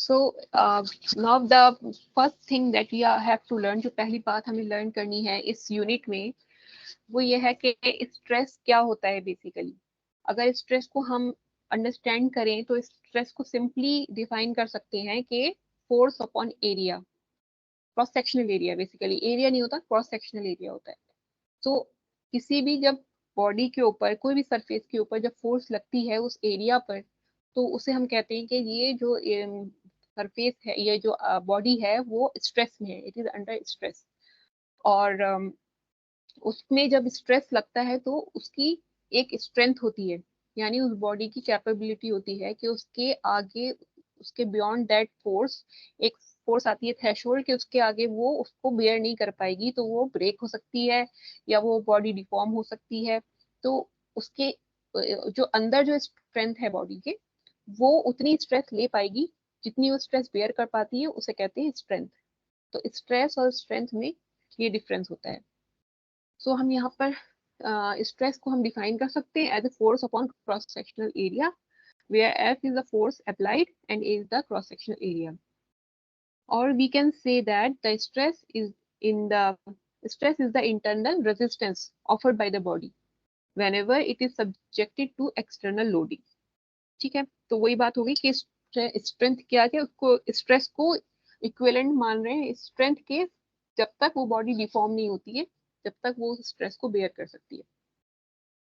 So now the first thing that we have to learn, जो पहली बात हमें लर्न करनी है इस यूनिट में, वो ये है कि स्ट्रेस क्या होता है बेसिकली। अगर स्ट्रेस को हम अंडरस्टैंड करें तो स्ट्रेस को सिंपली डिफाइन कर सकते हैं कि force upon area, cross sectional area. Basically area नहीं होता, क्रॉस सेक्शनल एरिया होता है। तो किसी भी जब बॉडी के ऊपर, कोई भी सरफेस के ऊपर जब फोर्स लगती है उस एरिया पर, तो उसे हम कहते हैं कि ये जो सरफेस है, ये जो बॉडी है, वो स्ट्रेस में है, इट इज अंडर स्ट्रेस। और उसमें जब स्ट्रेस लगता है तो उसकी एक स्ट्रेंथ होती है, यानी उस बॉडी की कैपेबिलिटी होती है कि उसके आगे, उसके बियॉन्ड दैट फोर्स एक फोर्स आती है थ्रेशोल्ड, कि उसके आगे वो उसको बेयर नहीं कर पाएगी, तो वो ब्रेक हो सकती है या वो बॉडी डिफॉर्म हो सकती है। तो उसके जो अंदर जो स्ट्रेंथ है बॉडी के, वो उतनी स्ट्रेस ले पाएगी जितनी वो स्ट्रेस बेयर कर पाती है, उसे कहते हैं स्ट्रेंथ। तो स्ट्रेस और स्ट्रेंथ में ये डिफरेंस होता है। सो हम यहाँ पर स्ट्रेस को हम डिफाइन कर सकते हैं as a force upon cross sectional area, where F is the force applied and A is the cross sectional area. Or we can say that the stress is the internal resistance offered by the body whenever it is subjected to external loading. ठीक है, तो वही बात होगी कि strength क्या है, उसको स्ट्रेस को इक्विवेलेंट मान रहे हैं स्ट्रेंथ के, जब तक वो बॉडी डिफॉर्म नहीं होती है, जब तक वो स्ट्रेस को बेयर कर सकती है।